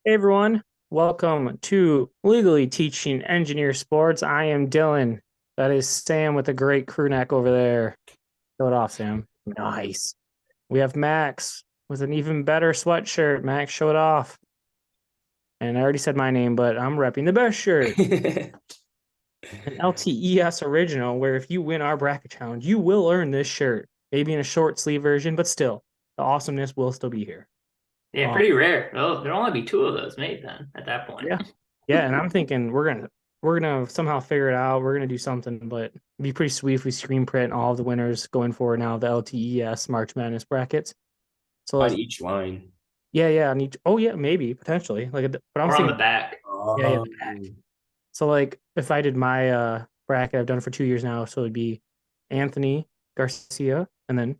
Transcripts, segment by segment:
Hey everyone, welcome to Legally Teaching Engineer Sports. I am Dylan. That is Sam with a great crew neck over there. Show it off, Sam. Nice. We have Max with an even better sweatshirt. Max, show it off. And I already said my name, but I'm repping the best shirt. An LTES original, where if you win our bracket challenge, you will earn this shirt. Maybe in a short sleeve version, but still, the awesomeness will still be here. Yeah, Um, pretty rare. Oh, there'll only be two of those made then at that point. Yeah. Yeah, and I'm thinking we're gonna somehow figure it out. We're gonna do something, but it'd be pretty sweet if we screen print all of the winners going forward now, the LTES March Madness brackets. So On like, each line. yeah, I need oh yeah, maybe potentially. But I'm Or on the thinking, back. yeah, Oh, the back. So like if I did my bracket, I've done it for 2 years now, so it'd be Anthony Garcia and then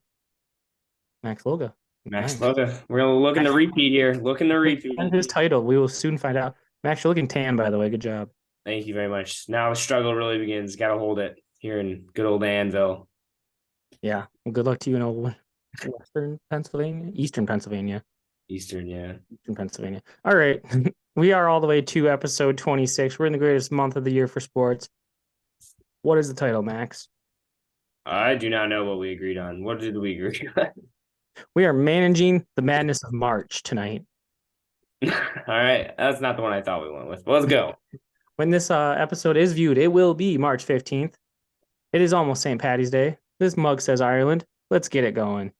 Max Loga. Max Nice. Loga. We're looking to Max, repeat here. Looking to defend repeat. his title. We will soon find out. Max, you're looking tan, by the way. Good job. Thank you very much. Now the struggle really begins. Got to hold it here in good old Anvil. Yeah. Well, good luck to you in old Western Pennsylvania, Eastern Pennsylvania, Eastern, yeah. Eastern Pennsylvania. All right. We are all the way to episode 26. We're in the greatest month of the year for sports. What is the title, Max? I do not know what we agreed on. What did we agree on? We are managing the madness of March tonight. All right. That's not the one I thought we went with. But let's go. When this episode is viewed, it will be March 15th. It is almost St. Patty's Day. This mug says Ireland. Let's get it going.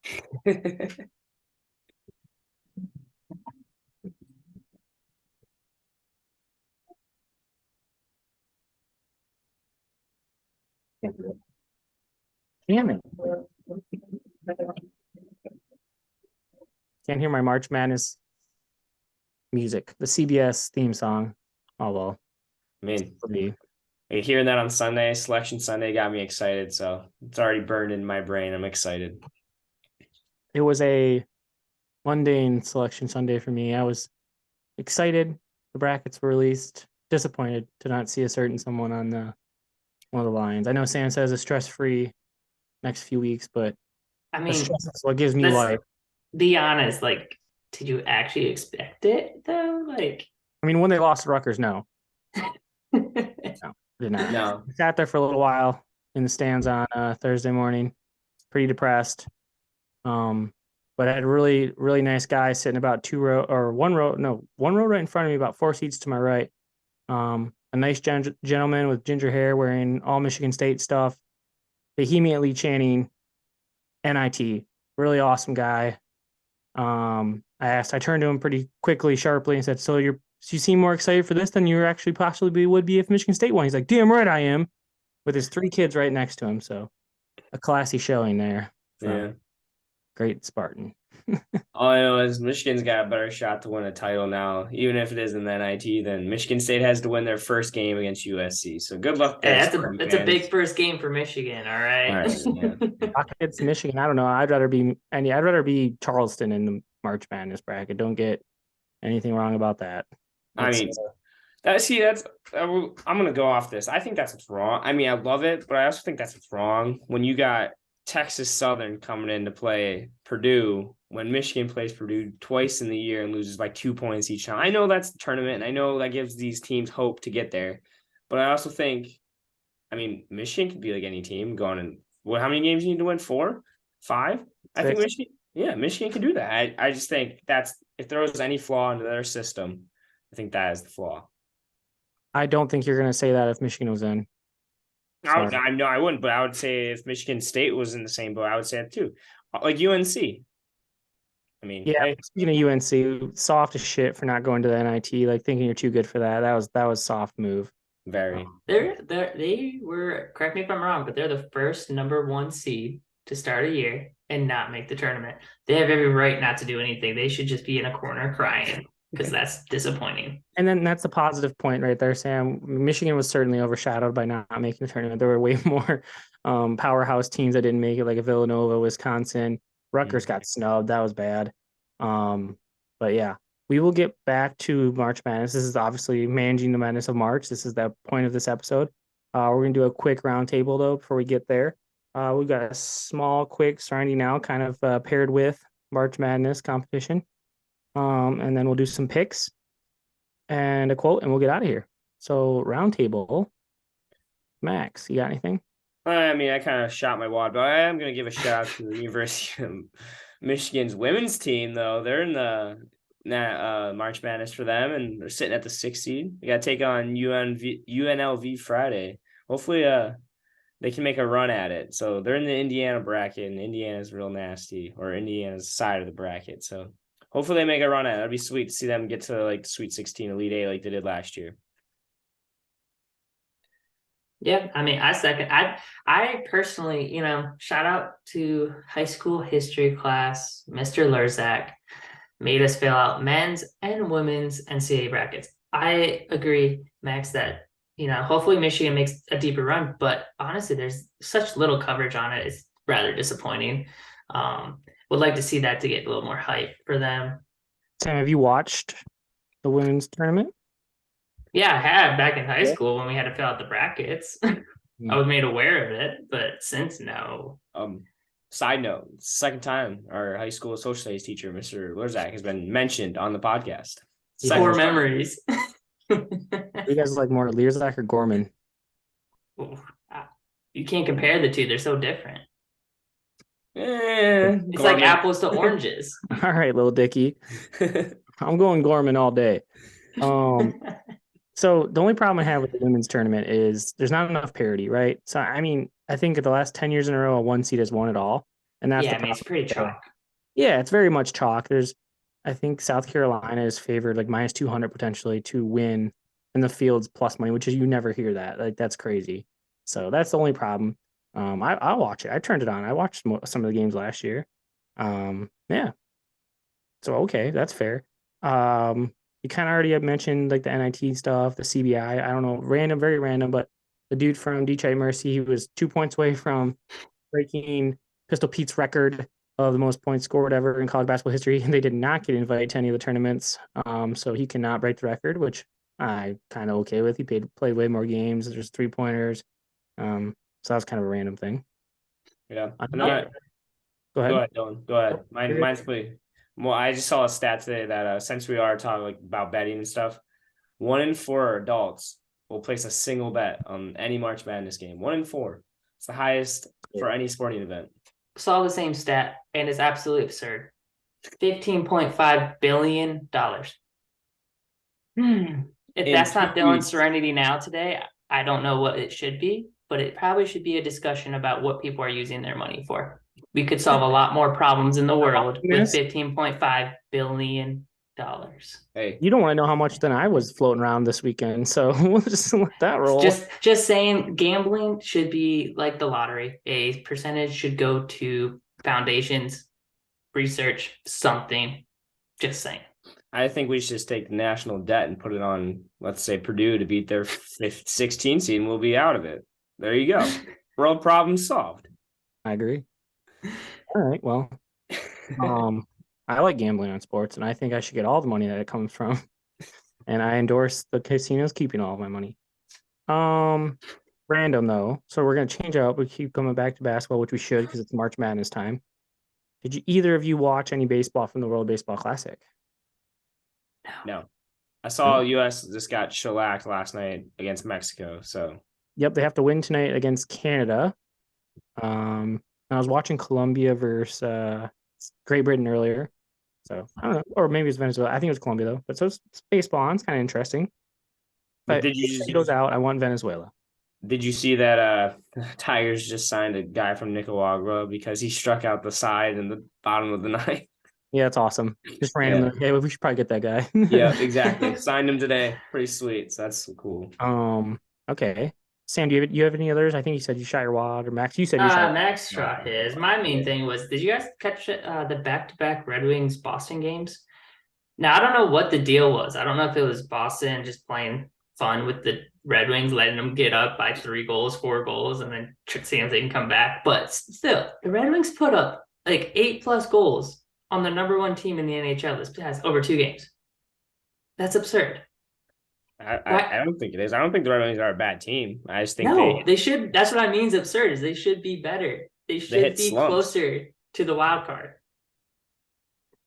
Damn it. Can't hear my March Madness music, the CBS theme song. Oh, well. I mean, It'll be hearing that on Sunday, Selection Sunday got me excited. So it's already burned in my brain. I'm excited. it was a mundane selection Sunday for me. I was excited. The brackets were released. Disappointed to not see a certain someone on the one of the lines. I know Sam says it's stress free next few weeks, but I the mean, stress is what gives me let's life. be honest. Like, did you actually expect it though? Like, I mean, when they lost to Rutgers, no, no, did not. No. I sat there for a little while in the stands on Thursday morning, pretty depressed. Um, but I had a really nice guy sitting about one row right in front of me, about 4 seats to my right. A nice gentleman with ginger hair wearing all Michigan State stuff, vehemently chanting NIT. Really awesome guy. I turned to him pretty quickly, sharply, and said, you seem more excited for this than you actually possibly would be if Michigan State won." He's like, "Damn right I am," with his 3 kids right next to him. So a classy showing there from Yeah. Great Spartan. All I know is Michigan's got a better shot to win a title now, even if it is in the NIT. Then Michigan State has to win their first game against USC. So good luck hey, there, that's a Spartan that's a big fans. first game for Michigan. All All right. right, yeah. Rockets, Michigan. I don't know. I'd rather be Charleston in the March Madness bracket. Don't get anything wrong about that. I It's mean, I'm gonna go off this. I think that's what's wrong. I mean, I love it, but I also think that's what's wrong when you got Texas Southern coming in to play Purdue when Michigan plays Purdue twice in the year and loses by 2 points each time. I know that's the tournament, and I know that gives these teams hope to get there, but I also think, I mean, Michigan could be like any team going and how many games you need to win? 4, 5? I think 6. Michigan can do that. I just think that's if there was any flaw into their system, I think that is the flaw. I don't think you're going to say that if Michigan was in. Sorry. I know I wouldn't, but I would say if Michigan State was in the same boat, I would say that too. Like UNC. I mean, Yeah, hey, speaking of UNC, soft as shit for not going to the NIT. Like thinking you're too good for that. That was soft move. very. They were, correct me if I'm wrong, but they're the first number one seed to start a year and not make the tournament. They have every right not to do anything. They should just be in a corner crying because that's disappointing. And then that's the positive point right there, Sam. Michigan was certainly overshadowed by not making the tournament. There were way more powerhouse teams that didn't make it, like a Villanova, Wisconsin. Rutgers got snubbed. That was bad. But yeah, we will get back to March Madness. This is obviously managing the madness of March. This is the point of this episode. We're gonna do a quick roundtable though before we get there. We've got a small, quick Serenity Now kind of paired with March Madness competition. And then we'll do some picks. and a quote, and we'll get out of here. So Roundtable, Max, you got anything? I mean, I kind of shot my wad, but I am going to give a shout out to the University of Michigan's women's team, though. They're in the March Madness for them, and they're sitting at the 6th seed. They got to take on UNLV Friday. Hopefully, they can make a run at it. So they're in the Indiana bracket, and Indiana's real nasty, or Indiana's side of the bracket. So hopefully they make a run at it. That'd be sweet to see them get to like the Sweet 16, Elite Eight like they did last year. Yeah, I mean, I second. I personally, shout out to high school history class, Mr. Lurzak, made us fill out men's and women's NCAA brackets. I agree, Max, that hopefully Michigan makes a deeper run, but honestly, there's such little coverage on it. It's rather disappointing. Would like to see that to get a little more hype for them. Sam, have you watched the women's tournament? Yeah, I have back in high school when we had to fill out the brackets. I was made aware of it, but since no. Side note, second time our high school social studies teacher, Mr. Lurzak, has been mentioned on the podcast. Core memories. You guys like more Lurzak or Gorman? You can't compare the two. They're so different. It's Gorman. Like apples to oranges. All right, little Dicky. I'm going Gorman all day. So the only problem I have with the women's tournament is there's not enough parity, right? So I mean, I think the last 10 years in a row, a one seed has won it all, and that's it's pretty chalk. Yeah, it's very much chalk. I think South Carolina is favored like minus 200 potentially to win in the fields plus money, which is you never hear that. Like that's crazy. So that's the only problem. I'll watch it. I turned it on. I watched some of the games last year. Yeah. So okay, that's fair. You kind of already have mentioned like the NIT stuff, the CBI. I don't know, very random, but the dude from Detroit Mercy, he was 2 points away from breaking Pistol Pete's record of the most points scored ever in college basketball history. They did not get invited to any of the tournaments, so he cannot break the record, which I kind of okay with. He played way more games. There's 3-pointers, so that's kind of a random thing. Yeah. Go ahead. Go ahead, Dylan. Go ahead. Mine's pretty. Well, I just saw a stat today that since we are talking about betting and stuff, 1 in 4 adults will place a single bet on any March Madness game. 1 in 4. It's the highest for any sporting event. Saw the same stat, and it's absolutely absurd. $15.5 billion. If that's not Dylan's Serenity Now today, I don't know what it should be, but it probably should be a discussion about what people are using their money for. We could solve a lot more problems in the world with $15.5 billion. Hey, you don't want to know how much then I was floating around this weekend, so we'll just let that roll. Just saying, gambling should be like the lottery. A percentage should go to foundations, research, something. Just saying. I think we should just take the national debt and put it on, let's say, Purdue to beat their 16 seed, and we'll be out of it. There you go. World problem solved. I agree. All right. Well, I like gambling on sports, and I think I should get all the money that it comes from. And I endorse the casinos keeping all of my money. Random though. So we're gonna change up. We keep coming back to basketball, which we should because it's March Madness time. Did either of you watch any baseball from the World Baseball Classic? No. I saw U.S. just got shellacked last night against Mexico. So yep, they have to win tonight against Canada. I was watching Colombia versus Great Britain earlier. So I don't know, or maybe it's Venezuela. I think it was Colombia though. But so it's baseball on. It's kind of interesting. But did you just goes out? I want Venezuela. Did you see that Tigers just signed a guy from Nicaragua because he struck out the side and the bottom of the ninth? Yeah, it's awesome. Just randomly. Yeah, we should probably get that guy. Yeah, exactly. Signed him today. Pretty sweet. So that's cool. Okay. Sam, do you have any others? I think you said you shot your wad, or Max. You said you shot. Max shot his. My main thing was, did you guys catch the back-to-back Red Wings Boston games? Now I don't know what the deal was. I don't know if it was Boston just playing fun with the Red Wings, letting them get up by 3 goals, 4 goals, and then seeing if they can come back. But still, the Red Wings put up like 8+ goals on the number 1 team in the NHL this past over 2 games. That's absurd. I don't think it is. I don't think the Red Wings are a bad team. I just think they should. That's what I mean is absurd. Is they should be better. They should be closer to the wild card.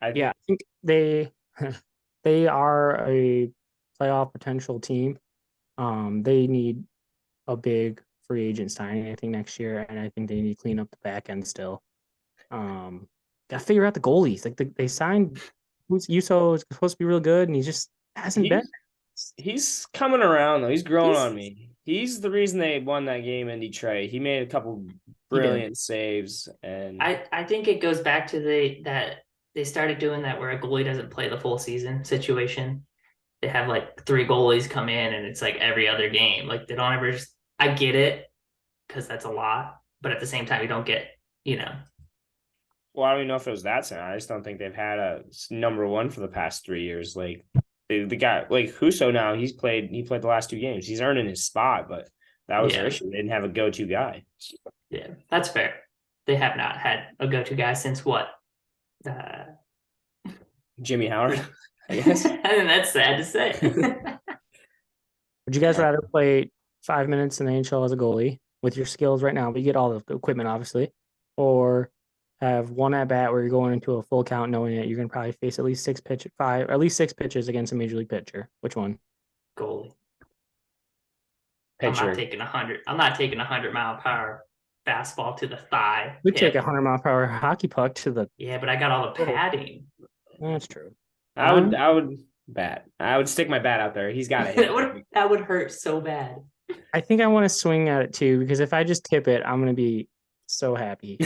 I think they are a playoff potential team. They need a big free agent signing, I think, next year, and I think they need to clean up the back end still. Got to figure out the goalies. Like they signed Yuso is supposed to be real good, and he just hasn't been. He's coming around though. He's growing He's- on me. He's the reason they won that game in Detroit. He made a couple brilliant saves, and I think it goes back to that they started doing that where a goalie doesn't play the full season situation. They have like 3 goalies come in, and it's like every other game. Like they don't ever just. I get it because that's a lot, but at the same time, you don't get well, I don't even know if it was that soon. I just don't think they've had a number one for the past 3 years. Like the guy, like Husso now, he played the last 2 games. He's earning his spot, but that was their issue. They didn't have a go-to guy. Yeah, that's fair. They have not had a go-to guy since what? Jimmy Howard, I guess. And that's sad to say. Would you guys rather play 5 minutes in the NHL as a goalie with your skills right now, but you get all the equipment, obviously, or have one at bat where you're going into a full count, knowing that you're going to probably face at least 6 pitches against a major league pitcher? Which one? Goalie. Pitcher. I'm not taking 100-mile-per-hour fastball to the thigh. We take a 100-mile-per-hour hockey puck to the. Yeah, but I got all the padding. That's true. I would bat. I would stick my bat out there. He's got it. That would hurt so bad. I think I want to swing at it too, because if I just tip it, I'm going to be so happy.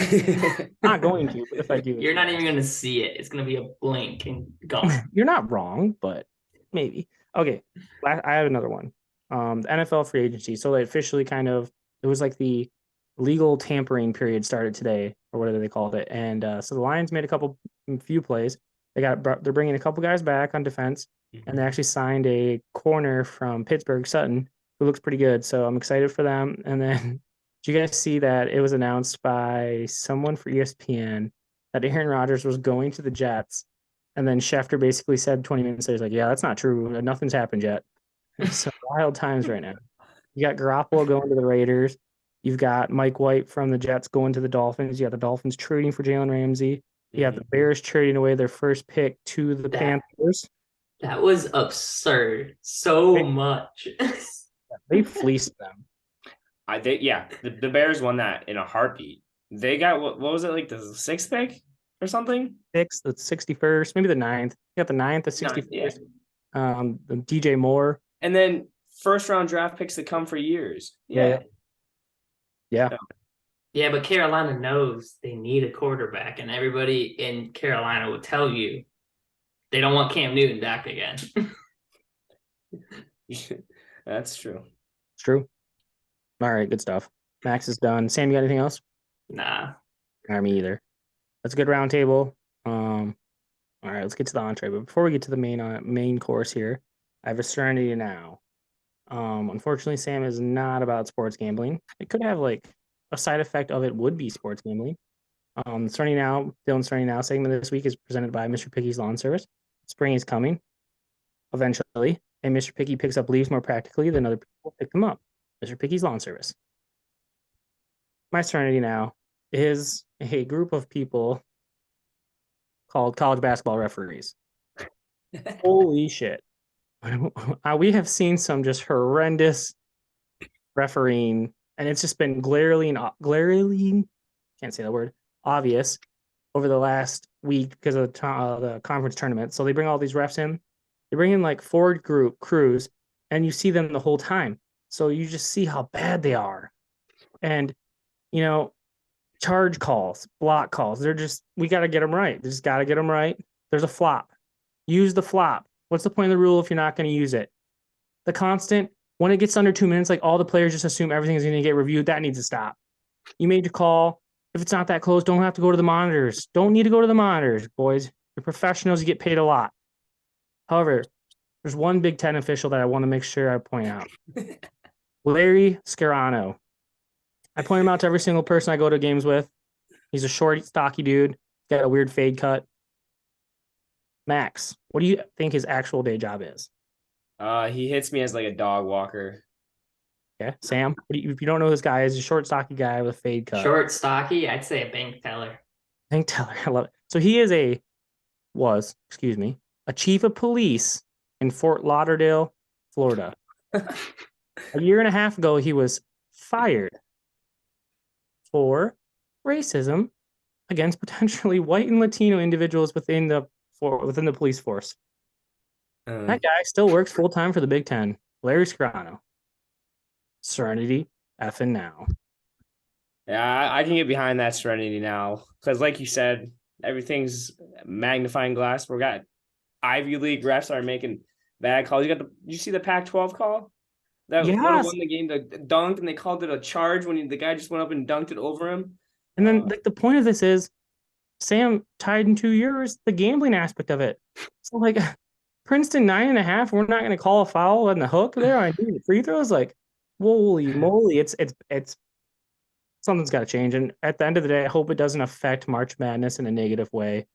Not going to, but if I do, You're not even going to see it. It's going to be a blink and gone. You're not wrong, but maybe. Okay, I have another one. The NFL free agency. So they officially it was like the legal tampering period started today, or whatever they called it. And so the Lions made a few plays. They're bringing a couple guys back on defense, and they actually signed a corner from Pittsburgh, Sutton, who looks pretty good. So I'm excited for them. And then did you guys see that it was announced by someone for ESPN that Aaron Rodgers was going to the Jets? And then Schefter basically said 20 minutes later, like, yeah, that's not true. Nothing's happened yet. So wild times right now. You got Garoppolo going to the Raiders. You've got Mike White from the Jets going to the Dolphins. You got the Dolphins trading for Jalen Ramsey. You got the Bears trading away their first pick to the Panthers. That was absurd. So much. They fleeced them. The Bears won that in a heartbeat. They got what was it, like the 6th pick or something? 6th, the 61st, maybe the 9th. You got the 9th, the 61st. The DJ Moore. And then first round draft picks that come for years. Yeah. Yeah, but Carolina knows they need a quarterback, and everybody in Carolina will tell you they don't want Cam Newton back again. That's true. It's true. All right, good stuff. Max is done. Sam, you got anything else? Nah. Me either. That's a good round table. All right, let's get to the entree. But before we get to the main course here, I have a Serenity Now. Unfortunately, Sam is not about sports gambling. It could have like a side effect of it would be sports gambling. Serenity Now, Dylan's Serenity Now segment this week is presented by Mr. Picky's Lawn Service. Spring is coming eventually, and Mr. Picky picks up leaves more practically than other people pick them up. Mr. Picky's Lawn Service. My Serenity Now is a group of people called college basketball referees. Holy shit. We have seen some just horrendous refereeing, and it's just been glaringly, can't say that word, obvious over the last week because of the conference tournament. So they bring all these refs in. They bring in like 4 crews, and you see them the whole time. So you just see how bad they are. And, charge calls, block calls, we got to get them right. They just got to get them right. There's a flop. Use the flop. What's the point of the rule if you're not going to use it? The constant, when it gets under 2 minutes, like all the players just assume everything is going to get reviewed. That needs to stop. You made your call. If it's not that close, don't have to go to the monitors. Don't need to go to the monitors, boys. You're professionals. You get paid a lot. However, there's one Big Ten official that I want to make sure I point out. Larry Scarano. I point him out to every single person I go to games with. He's a short, stocky dude. Got a weird fade cut. Max, what do you think his actual day job is? He hits me as like a dog walker. Okay. Sam, if you don't know who this guy is, a short, stocky guy with a fade cut. Short, stocky, I'd say a bank teller. Bank teller. I love it. So he is a chief of police in Fort Lauderdale, Florida. A year and a half ago, he was fired for racism against potentially white and Latino individuals within the police force. That guy still works full time for the Big Ten. Larry Scriano. Serenity effing now. Yeah, I can get behind that Serenity now because, like you said, everything's magnifying glass. We got Ivy League refs are making bad calls. You see the Pac-12 call that would have won the game, the dunk, and they called it a charge when the guy just went up and dunked it over him. And then the point of this is Sam tied in 2 years the gambling aspect of it. So like Princeton 9.5, we're not going to call a foul on the hook there on free throws. Like, holy moly, it's something's got to change. And at the end of the day, I hope it doesn't affect March Madness in a negative way.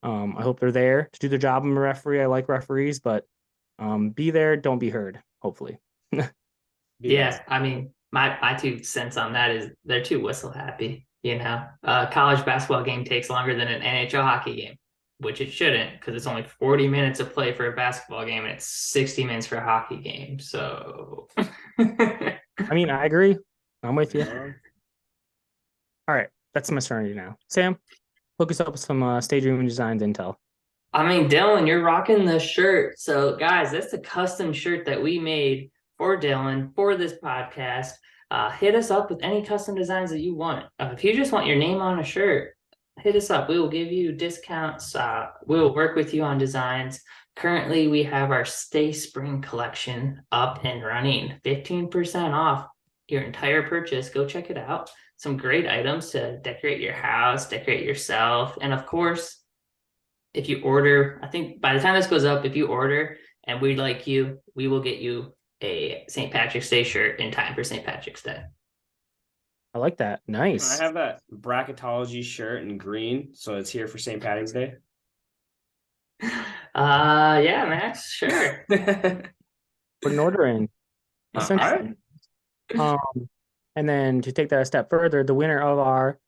I hope they're there to do their job. I'm a referee. I like referees, but be there, don't be heard. Hopefully. Yeah, I mean, my 2 cents on that is they're too whistle happy. You know, a college basketball game takes longer than an NHL hockey game, which it shouldn't because it's only 40 minutes of play for a basketball game and it's 60 minutes for a hockey game. So, I mean, I agree. I'm with you. All right, that's my Serenity now. Sam, hook us up with some stage room designs intel. I mean, Dylan, you're rocking the shirt. So, guys, that's a custom shirt that we made for Dylan for this podcast. Hit us up with any custom designs that you want. If you just want your name on a shirt, hit us up. We will give you discounts. We will work with you on designs. Currently, we have our Stay Spring collection up and running. 15% off your entire purchase. Go check it out. Some great items to decorate your house, decorate yourself. And of course, if you order, I think by the time this goes up, if you order and we like you, we will get you a St. Patrick's Day shirt in time for St. Patrick's Day. I like that. Nice. I have that bracketology shirt in green, so it's here for St. Patrick's Day. Yeah, Max, sure. Put an order in. All right. And then to take that a step further, the winner of our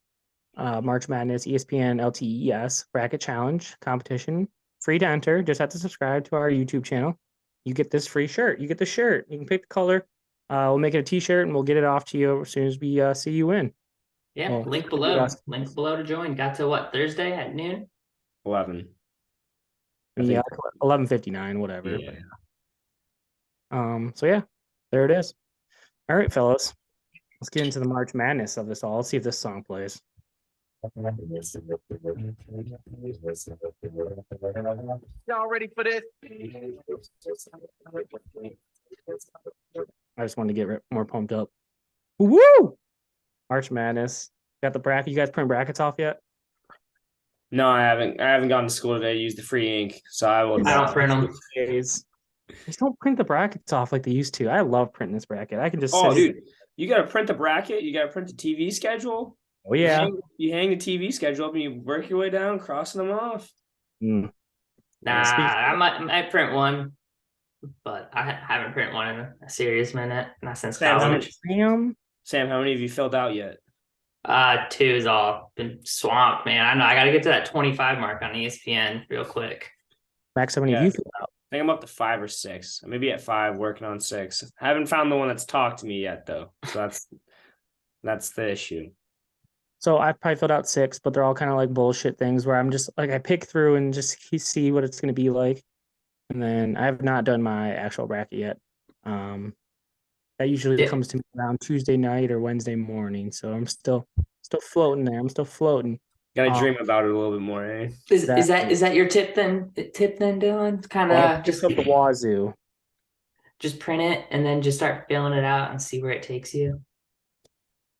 March Madness ESPN LTES bracket challenge competition, free to enter. Just have to subscribe to our YouTube channel. You get this free shirt. You get the shirt. You can pick the color. We'll make it a t-shirt and we'll get it off to you as soon as we see you in. Yeah, well, link below. Link below to join. Got to what, Thursday at noon? 11. Yeah, 11:59, whatever. Yeah. So yeah, there it is. All right, fellas. Let's get into the March Madness of this all. Let's see if this song plays. Y'all ready for this? I just wanted to get more pumped up. Woo! March Madness. Got the bracket. You guys print brackets off yet? No, I haven't. I haven't gone to school today to use the free ink, so I will. I don't print them. Just don't print the brackets off like they used to. I love printing this bracket. I can just. Oh, dude, you got to print the bracket. You got to print the TV schedule. Oh yeah. You hang the TV schedule up and you work your way down, crossing them off. Mm. Nah, I might print one, but I haven't printed one in a serious minute, not since college. Sam, how many have you filled out yet? 2 is all been swamped, man. I know I got to get to that 25 mark on ESPN real quick. Max, how many have you filled out? I think I'm up to 5 or 6. Maybe at 5, working on 6. I haven't found the one that's talked to me yet, though. So that's the issue. So I've probably filled out 6, but they're all kind of like bullshit things where I'm just like I pick through and just see what it's going to be like, and then I have not done my actual bracket yet. That usually comes to me around Tuesday night or Wednesday morning, so I'm still floating there. I'm still floating. Gotta dream about it a little bit more, eh? Is that your tip then? Dylan? Kind of just up the wazoo. Just print it and then just start filling it out and see where it takes you.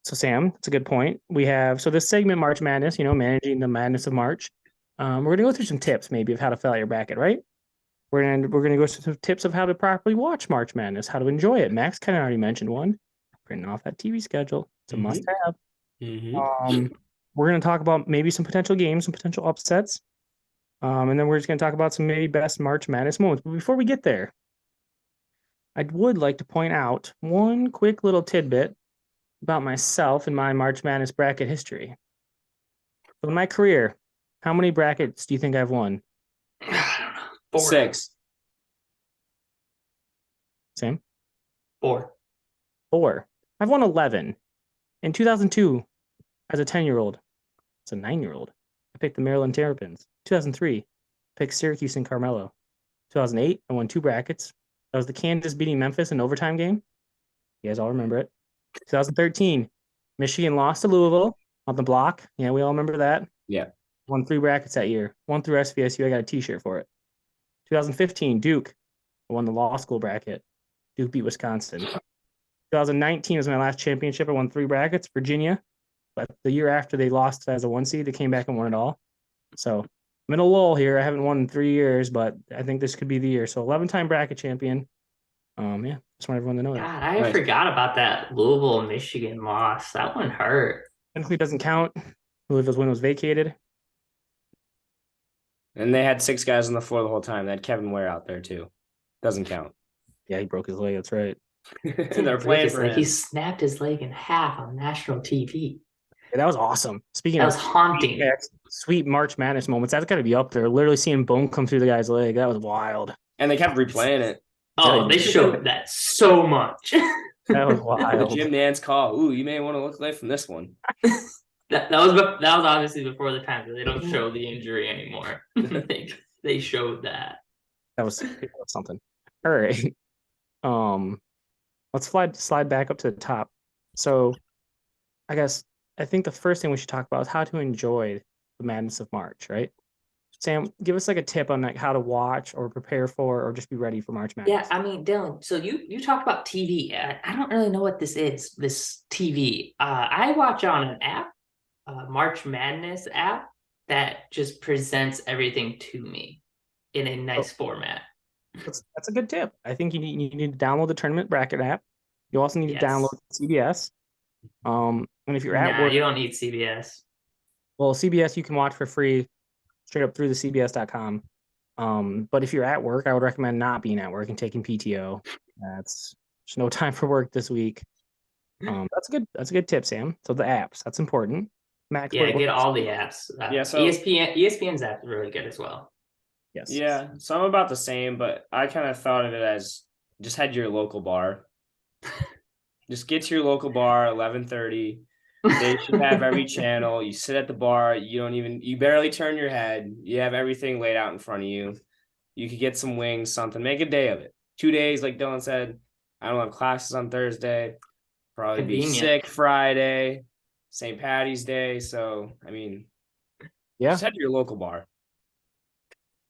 So Sam, that's a good point. We have this segment, March Madness, managing the madness of March. We're gonna go through some tips maybe of how to fill out your bracket, right? We're gonna go through some tips of how to properly watch March Madness, how to enjoy it. Max kind of already mentioned one, printing off that TV schedule. It's a must-have. We're gonna talk about maybe some potential games, some potential upsets, and then we're just gonna talk about some maybe best March Madness moments. But before we get there, I would like to point out one quick little tidbit about myself and my March Madness bracket history. So in my career, how many brackets do you think I've won? I don't know. 4. 6. Sam? 4. 4. I've won 11. In 2002, as a 10-year-old, as a 9-year-old, I picked the Maryland Terrapins. 2003, I picked Syracuse and Carmelo. 2008, I won 2 brackets. That was the Kansas beating Memphis in overtime game. You guys all remember it. 2013, Michigan lost to Louisville on the block. Yeah, we all remember that. Yeah. Won 3 brackets that year. Won through SVSU. I got a T-shirt for it. 2015, Duke. I won the law school bracket. Duke beat Wisconsin. 2019 was my last championship. I won 3 brackets. Virginia. But the year after they lost as a 1 seed, they came back and won it all. So I'm in a lull here. I haven't won in 3 years, but I think this could be the year. So 11-time bracket champion. Yeah, just want everyone to know that. God, I Nice. forgot about that Louisville, Michigan loss. That one hurt. Technically doesn't count. Louisville's win was vacated. And they had 6 guys on the floor the whole time. They had Kevin Ware out there too. Doesn't count. Yeah, he broke his leg. That's right. They're playing for him. He snapped his leg in half on national TV. Yeah, that was awesome. Speaking That of was haunting. sweet March Madness moments, that's got to be up there. Literally seeing bone come through the guy's leg. That was wild. And they kept replaying it. Oh, they showed that so much. That was The wild. Jim Nance call. Ooh, you may want to look away from this one. That was obviously before the time that they don't show the injury anymore. they showed that. That was something. All right. Let's slide back up to the top. So I think the first thing we should talk about is how to enjoy the madness of March, right? Sam, give us like a tip on like how to watch or prepare for or just be ready for March Madness. Yeah, I mean, Dylan, so you talked about TV. I don't really know what this is, this TV. I watch on an app, March Madness app, that just presents everything to me in a nice format. That's a good tip. I think you need to download the tournament bracket app. You also need to Yes. download CBS. And if you're at Nah, work, you don't need CBS. well, CBS you can watch for free straight up through the CBS.com. But if you're at work, I would recommend not being at work and taking PTO. There's no time for work this week. That's a good tip, Sam. So the apps, that's important. Max, Yeah, get all the apps. Yeah, so- ESPN's app is really good as well. Yes. Yeah, so I'm about the same, but I kind of thought of it as just head to your local bar. Just get to your local bar, 11:30. They should have every channel. You sit at the bar. You barely turn your head. You have everything laid out in front of you. You could get some wings, something. Make a day of it. 2 days, like Dylan said. I don't have classes on Thursday. Probably be Convenient. sick Friday, St. Patty's Day. So, I mean, Yeah. just head to your local bar.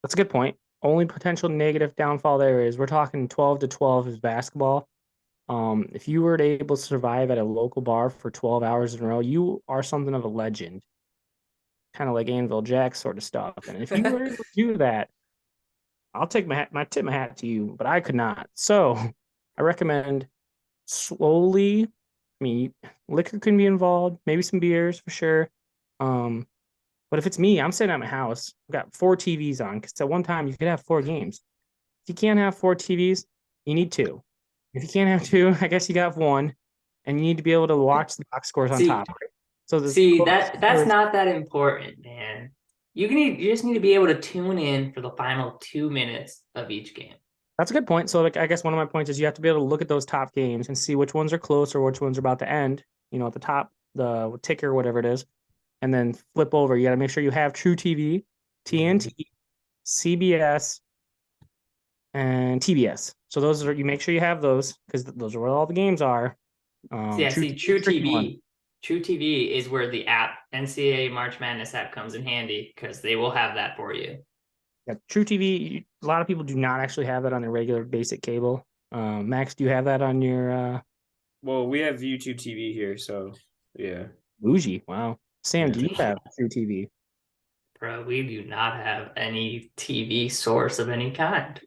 That's a good point. Only potential negative downfall there is we're talking 12 to 12 is basketball. If you were able to survive at a local bar for 12 hours in a row, you are something of a legend. Kind of like Anvil Jack sort of stuff. And if you were able to do that, I'll take tip my hat to you, but I could not. So I recommend slowly. I mean, liquor can be involved, maybe some beers for sure. But if it's me, I'm sitting at my house. I've got 4 TVs on because at one time you could have 4 games. If you can't have 4 TVs, you need 2. If you can't have 2, I guess you got 1, and you need to be able to watch the box scores on See- top. So That's not that important, man. You just need to be able to tune in for the final 2 minutes of each game. That's a good point. So, like, I guess one of my points is you have to be able to look at those top games and see which ones are close or which ones are about to end. At the top, the ticker, whatever it is, and then flip over. You got to make sure you have True TV, TNT, CBS, and TBS. So those are, you make sure you have those because those are where all the games are. True is a tricky one. TV. True TV is where the app NCAA March Madness app comes in handy because they will have that for you. Yeah, True TV. A lot of people do not actually have that on their regular basic cable. Max, do you have that on your? Well, we have YouTube TV here, so yeah. Bougie. Wow. Sam, Yeah. do you have True TV? Bro, we do not have any TV source of any kind.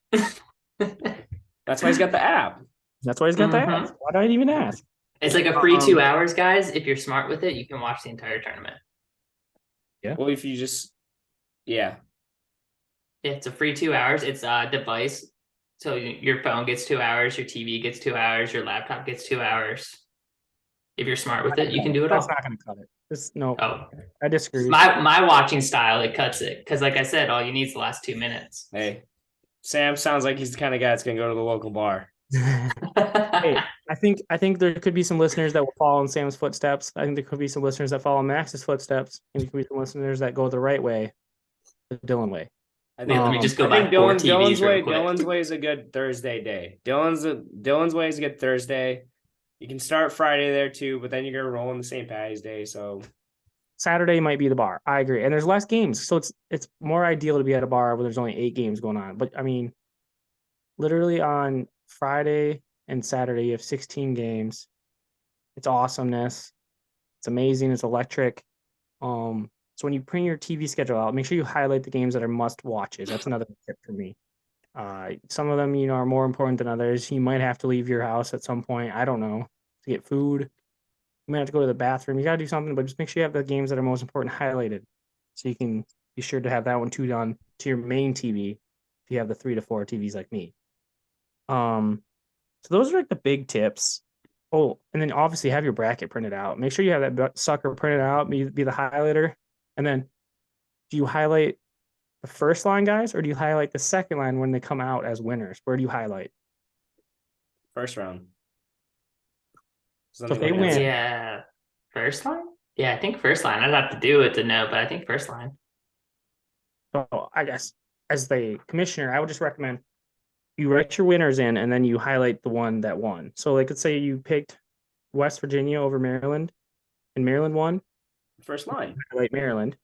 That's why he's got the app. That's why he's got that. Mhm. Why did I even ask? It's like a free 2 hours, guys. If you're smart with it, you can watch the entire tournament. Well, if you just, yeah. It's a free 2 hours. It's a device. So your phone gets 2 hours, your TV gets 2 hours, your laptop gets 2 hours. If you're smart with it, you can do it all. That's not going to cut it. No, Oh, I disagree. my watching style, it cuts it. Because like I said, all you need is the last 2 minutes. Hey, Sam sounds like he's the kind of guy that's gonna go to the local bar. Hey, I think there could be some listeners that will follow in Sam's footsteps. I think there could be some listeners that follow Max's footsteps, and there could be some listeners that go the right way, the Dylan way. I Wait, think let me just go I buy think 4 TVs real quick. Dylan's way is a good Thursday day. Dylan's way is a good Thursday. You can start Friday there too, but then you're gonna roll in the St. Patty's Day. So Saturday might be the bar. I agree, and there's less games, so it's more ideal to be at a bar where there's only 8 games going on. But I mean, literally on Friday and Saturday, you have 16 games. It's awesomeness. It's amazing. It's electric. So when you print your TV schedule out, make sure you highlight the games that are must watches. That's another tip for me. Some of them, are more important than others. You might have to leave your house at some point. I don't know, to get food. You might have to go to the bathroom. You got to do something, but just make sure you have the games that are most important highlighted, so you can be sure to have that one too done to your main TV. If you have the 3 to 4 TVs like me. So those are like the big tips. Oh, and then obviously have your bracket printed out. Make sure you have that sucker printed out, be the highlighter. And then do you highlight the first line guys, or do you highlight the second line when they come out as winners? Where do you highlight? first round. So if they win, Yeah, first line. Yeah, I think first line. I'd have to do it to know, but I think first line. so I guess as the commissioner, I would just recommend you write your winners in, and then you highlight the one that won. So like, let's say you picked West Virginia over Maryland, and Maryland won. First line. Highlight Maryland.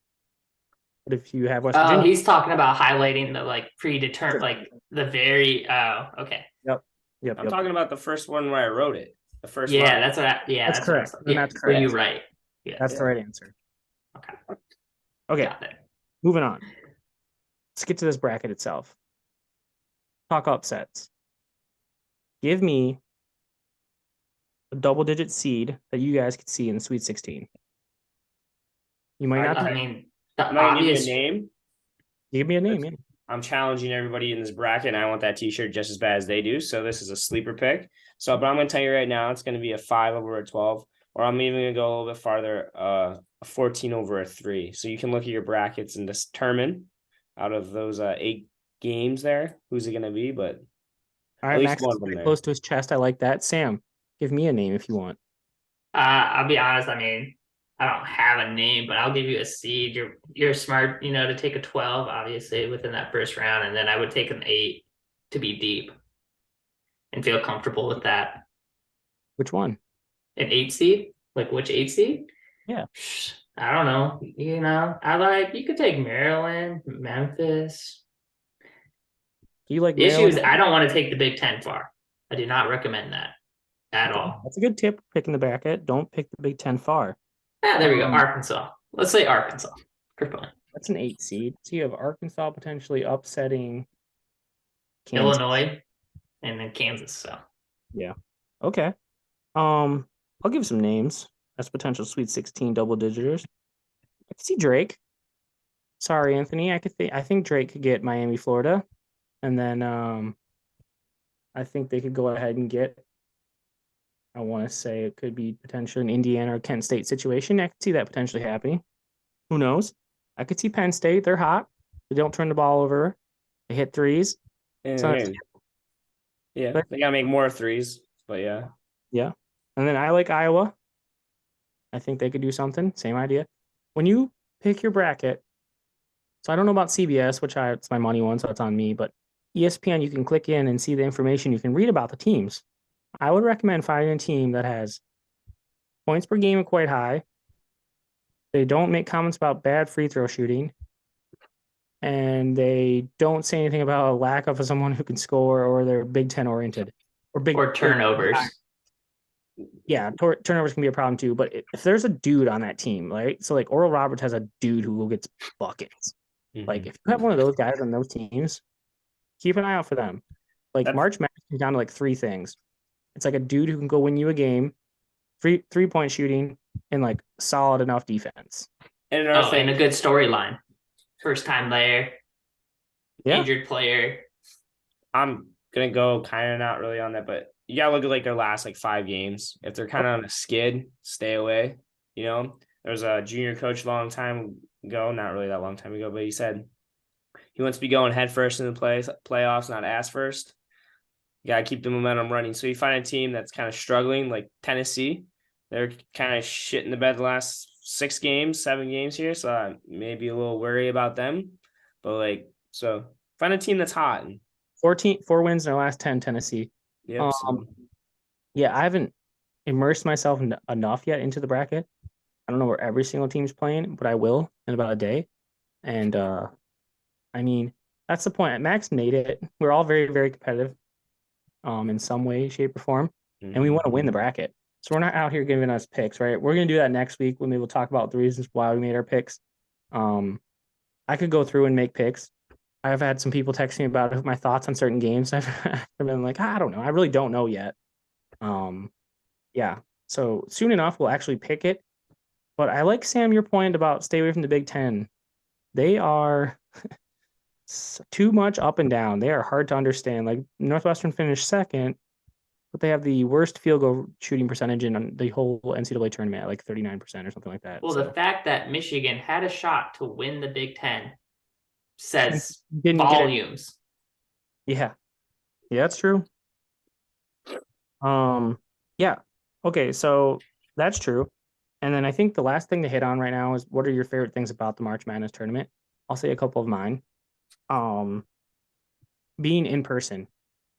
But if you have West Oh, Virginia, he's talking about highlighting the like predetermined, like the very. Oh, okay. yep. I'm talking about the first one where I wrote it. The first Yeah, line. that's what. That's What correct. I was- Then yeah, that's where correct. you right. Yeah, That's the right answer. okay. Okay, Got it. moving on. Let's get to this bracket itself. Talk upsets. Give me a double-digit seed that you guys could see in the Sweet 16. You might not. I mean, the I'm not gonna give you a obvious. name. Give me a name. Yeah. I'm challenging everybody in this bracket, and I want that T-shirt just as bad as they do. So this is a sleeper pick. So, but I'm going to tell you right now, it's going to be a 5 over a 12, or I'm even going to go a little bit farther, a 14 over a 3. So you can look at your brackets and determine out of those 8 games there who's it going to be. But All at right, least Max one is of them pretty there. close to his chest. I like that. Sam, give me a name if you want. I'll be honest. I mean, I don't have a name, but I'll give you a seed. You're smart, to take a 12, obviously, within that first round, and then I would take an 8 to be deep and feel comfortable with that. Which one? An 8 seed? Like which 8 seed? Yeah. I don't know. You could take Maryland, Memphis. Do you like The issue is Maryland? I don't want to take the Big Ten far. I do not recommend that at all. That's a good tip. Picking the bracket. Don't pick the Big Ten far. There we go. Arkansas. Let's say Arkansas for fun. That's an 8 seed. So you have Arkansas potentially upsetting Kansas. Illinois, and then Kansas. So Yeah. Okay. I'll give some names as potential Sweet 16 double digiters. I could see Drake. Sorry, Anthony. I think Drake could get Miami, Florida, and then I think they could go ahead and get. I want to say it could be potentially an Indiana or Kent State situation. I could see that potentially happening. Who knows? I could see Penn State. They're hot. They don't turn the ball over. They hit threes. So Yeah, they got to make more 3s. But yeah. Yeah. And then I like Iowa. I think they could do something. Same idea. When you pick your bracket, so I don't know about CBS, it's my money one, so it's on me, but ESPN, you can click in and see the information. You can read about the teams. I would recommend finding a team that has points per game quite high. They don't make comments about bad free throw shooting. And they don't say anything about a lack of someone who can score, or they're Big Ten oriented. or turnovers. Yeah, turnovers can be a problem too. But if there's a dude on that team, right? So like Oral Roberts has a dude who gets buckets. Like if you have one of those guys on those teams, keep an eye out for them. Like March Madness comes down to like 3 things. It's like a dude who can go win you a game, three-point shooting, and like solid enough defense. And a good storyline. First time there. Yeah. Injured player. I'm gonna go kind of not really on that, but you gotta look at like their last like 5 games. If they're kind of on a skid, stay away. There was a junior coach a long time ago, not really that long time ago, but he said he wants to be going head first in the playoffs, not ass first. You gotta keep the momentum running. So you find a team that's kind of struggling, like Tennessee. They're kind of shit in the bed the last 7 games here. So I may be a little worried about them. But like, so find a team that's hot. 4 wins in their last 10, Tennessee. Yep. So Yeah, I haven't immersed myself enough yet into the bracket. I don't know where every single team's playing, but I will in about a day. And I mean, that's the point. Max made it. We're all very, very competitive, in some way, shape, or form, and we want to win the bracket. So we're not out here giving us picks, right? We're gonna do that next week when we will talk about the reasons why we made our picks. I could go through and make picks. I've had some people text me about my thoughts on certain games. I've been like, I don't know. I really don't know yet. Yeah. So soon enough, we'll actually pick it. But I like, Sam, your point about stay away from the Big Ten. They are too much up and down. They are hard to understand. Like Northwestern finished second, but they have the worst field goal shooting percentage in the whole NCAA tournament, like 39% or something like that. Well, So the fact that Michigan had a shot to win the Big Ten says didn't get it. volumes. Yeah. Yeah, that's true. Yeah. Okay, so that's true. And then I think the last thing to hit on right now is, what are your favorite things about the March Madness tournament? I'll say a couple of mine. Being in person.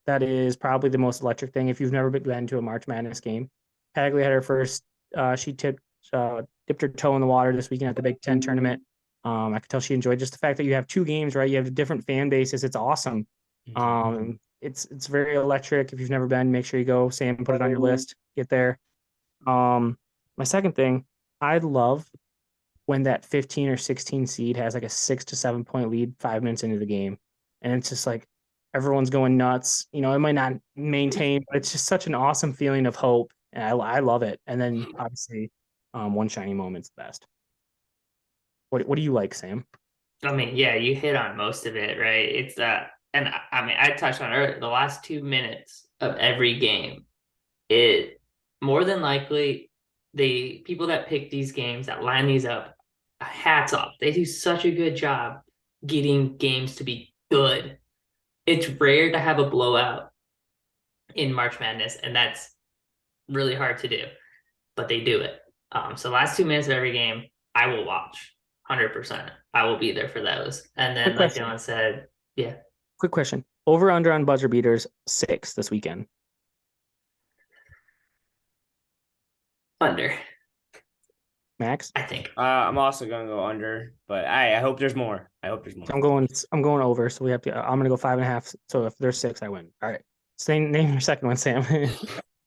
That is probably the most electric thing. If you've never been to a March Madness game, Hagley had her first. She dipped her toe in the water this weekend at the Big Ten tournament. I could tell she enjoyed just the fact that you have 2 games, right? You have different fan bases. It's awesome. It's very electric. If you've never been, make sure you go. Sam, put it on your list. Get there. My second thing, I'd love when that 15 or 16 seed has like a 6 to 7 point lead 5 minutes into the game, and it's just like everyone's going nuts. You know, it might not maintain, but it's just such an awesome feeling of hope, and I love it. And then obviously, one shiny moment's the best. What do you like, Sam? I mean, yeah, you hit on most of it, right? It's and I mean, I touched on earlier, the last 2 minutes of every game. It more than likely, the people that pick these games, that line these up, hats off. They do such a good job getting games to be good. It's rare to have a blowout in March Madness, and that's really hard to do, but they do it. So last 2 minutes of every game, I will watch 100%. I will be there for those. And then, Quick like question. Dylan said, yeah, Quick question. Over under on buzzer beaters 6 this weekend. under, Max? I think. I'm also gonna go under, but I hope there's more. I hope there's more. I'm going over, so we have to. I'm gonna go 5.5. So if there's 6, I win. All right. So name your second one, Sam.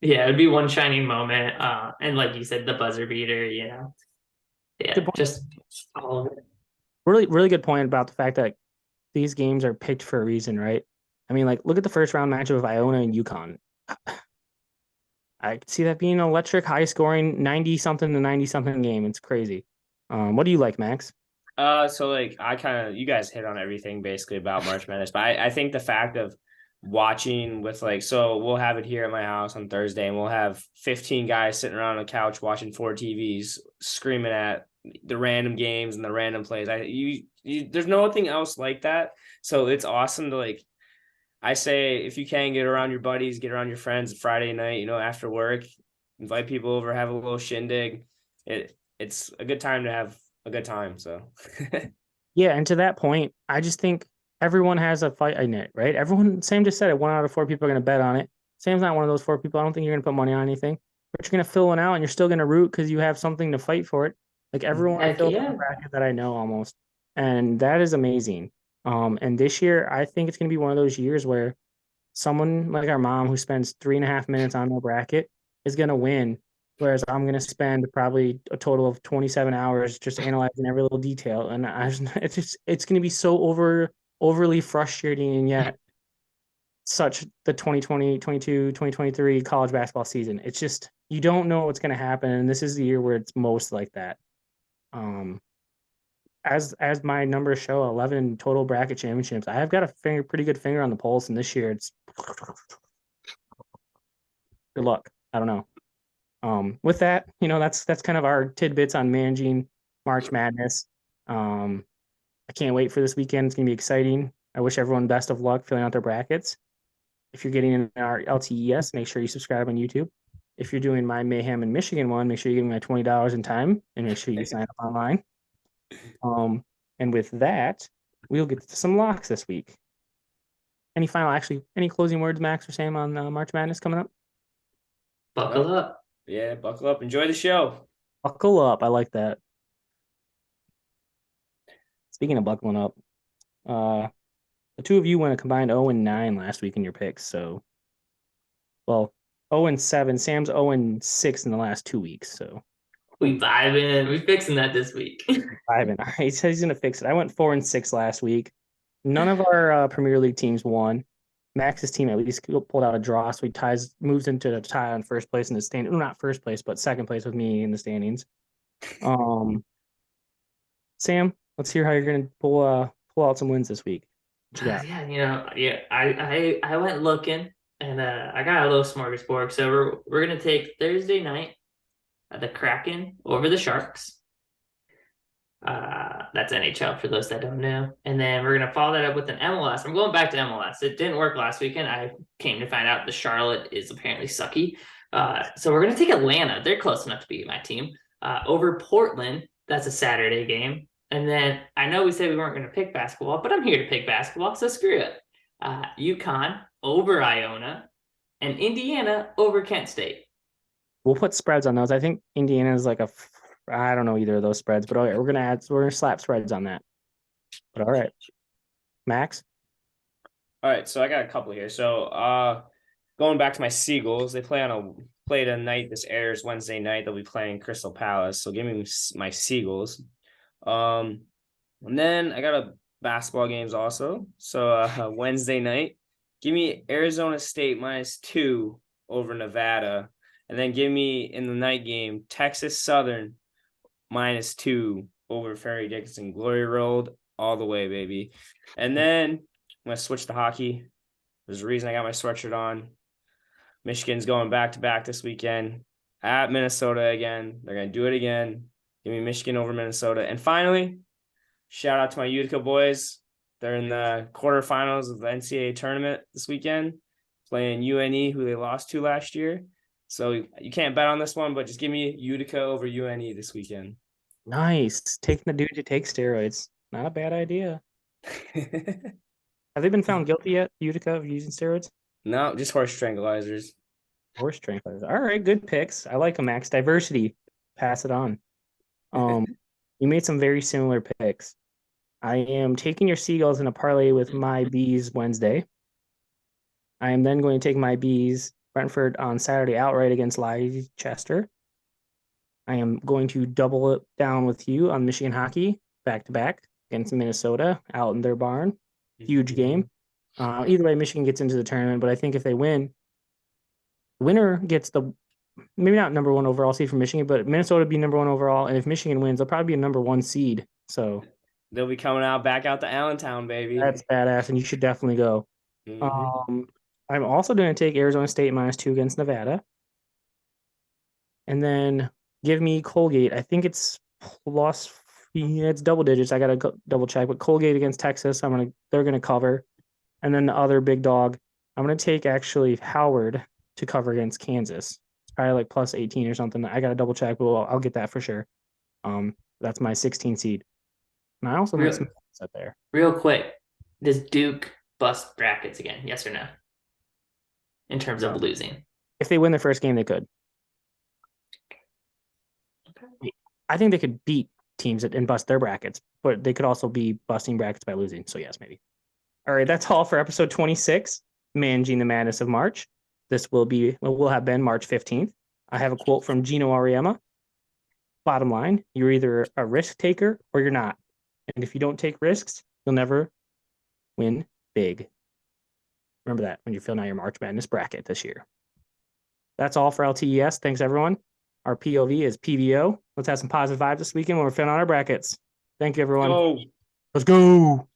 Yeah, it'd be one shining moment. And like you said, the buzzer beater, Yeah, Good point. just all of it. Really, really good point about the fact that these games are picked for a reason, right? I mean, like, look at the first round matchup of Iona and UConn. I could see that being an electric, high scoring, 90 something to 90 something game. It's crazy. What do you like, Max? So like you guys hit on everything basically about March Madness, but I think the fact of watching with so we'll have it here at my house on Thursday, and we'll have 15 guys sitting around on the couch watching 4 TVs screaming at the random games and the random plays. There's nothing else like that. So it's awesome to I say, if you can, get around your buddies, get around your friends Friday night, after work, invite people over, have a little shindig. It's a good time to have a good time. So Yeah, and to that point, I just think everyone has a fight in it, right? Sam just said it. 1 out of 4 people are going to bet on it. Sam's not one of those 4 people. I don't think you're going to put money on anything, but you're going to fill one out, and you're still going to root because you have something to fight for it. Like everyone Heck fills yeah. a bracket that I know almost, and that is amazing. And this year, I think it's going to be one of those years where someone like our mom who spends 3.5 minutes on their bracket is going to win, whereas I'm going to spend probably a total of 27 hours just analyzing every little detail. And it's going to be so overly frustrating, and yet such the 2020, 22, 2023 college basketball season. It's just, you don't know what's going to happen. And this is the year where it's most like that. As my numbers show, 11 total bracket championships. I have got a pretty good finger on the pulse, and this year it's good luck. I don't know. With that, that's kind of our tidbits on managing March Madness. I can't wait for this weekend. It's gonna be exciting. I wish everyone best of luck filling out their brackets. If you're getting in our LTES, make sure you subscribe on YouTube. If you're doing my Mayhem in Michigan one, make sure you give me my $20 in time and make sure you sign up online. And with that, we'll get to some locks this week. Any closing words, Max or Sam, on March Madness coming up? Buckle up. Yeah, buckle up. Enjoy the show. Buckle up. I like that. Speaking of buckling up, the two of you went a combined 0-9 last week in your picks. So, well, 0-7. Sam's 0-6 in the last 2 weeks. So We vibing. We fixing that this week. vibing. All right, he says he's gonna fix it. I went 4-6 last week. None of our Premier League teams won. Max's team at least pulled out a draw, so he moves into the tie on first place in the stand. Well, not first place, but second place with me in the standings. Sam, let's hear how you're gonna pull out some wins this week. What you got? I went looking and I got a little smorgasbord. So we're gonna take Thursday night the Kraken over the Sharks. That's NHL for those that don't know. And then we're gonna follow that up with an MLS. I'm going back to MLS. It didn't work last weekend. I came to find out the Charlotte is apparently sucky. So we're gonna take Atlanta. They're close enough to beat my team. Over Portland. That's a Saturday game. And then I know we said we weren't gonna pick basketball, but I'm here to pick basketball, so screw it. UConn over Iona and Indiana over Kent State. We'll put spreads on those. I think Indiana is I don't know either of those spreads, but all right, we're gonna slap spreads on that. But all right, Max. All right, so I got a couple here. So going back to my Seagulls, they play tonight. This airs Wednesday night. They'll be playing Crystal Palace. So give me my Seagulls. And then I got a basketball games also. So Wednesday night, give me Arizona State -2 over Nevada. And then give me in the night game Texas Southern -2 over Ferry Dickinson. Glory Road all the way, baby. And then I'm going to switch to hockey. There's a reason I got my sweatshirt on. Michigan's going back-to-back this weekend at Minnesota again. They're going to do it again. Give me Michigan over Minnesota. And finally, shout out to my Utica boys. They're in the quarterfinals of the NCAA tournament this weekend, playing UNE, who they lost to last year. So you can't bet on this one, but just give me Utica over UNE this weekend. Nice. Taking the dude to take steroids. Not a bad idea. Have they been found guilty yet, Utica, of using steroids? No, just horse tranquilizers. Horse tranquilizers. All right, good picks. I like them, Max. Diversity. Pass it on. You made some very similar picks. I am taking your Seagulls in a parlay with my Bees Wednesday. I am then going to take my Bees Brentford on Saturday outright against Leicester. I am going to double it down with you on Michigan hockey back-to-back against Minnesota out in their barn. Huge game. Either way, Michigan gets into the tournament, but I think if they win, the winner gets maybe not number one overall seed for Michigan, but Minnesota would be number one overall. And if Michigan wins, they'll probably be a number one seed. So they'll be coming back out to Allentown, baby. That's badass, and you should definitely go. Mm-hmm. I'm also going to take Arizona State -2 against Nevada. And then give me Colgate. I think it's it's double digits. I got to double check, but Colgate against Texas, they're going to cover. And then the other big dog, I'm going to take actually Howard to cover against Kansas. It's probably like +18 or something. I got to double check, but I'll get that for sure. That's my 16 seed. And I also made some up there. Real quick, does Duke bust brackets again? Yes or no? In terms of losing. If they win the first game, they could. Okay. I think they could beat teams and bust their brackets, but they could also be busting brackets by losing. So yes, maybe. All right, that's all for episode 26, Managing the Madness of March. This will have been March 15th. I have a quote from Gino Auriemma. Bottom line, you're either a risk taker or you're not. And if you don't take risks, you'll never win big. Remember that when you're filling out your March Madness bracket this year. That's all for LTES. Thanks, everyone. Our POV is PVO. Let's have some positive vibes this weekend when we're filling out our brackets. Thank you, everyone. Go. Let's go.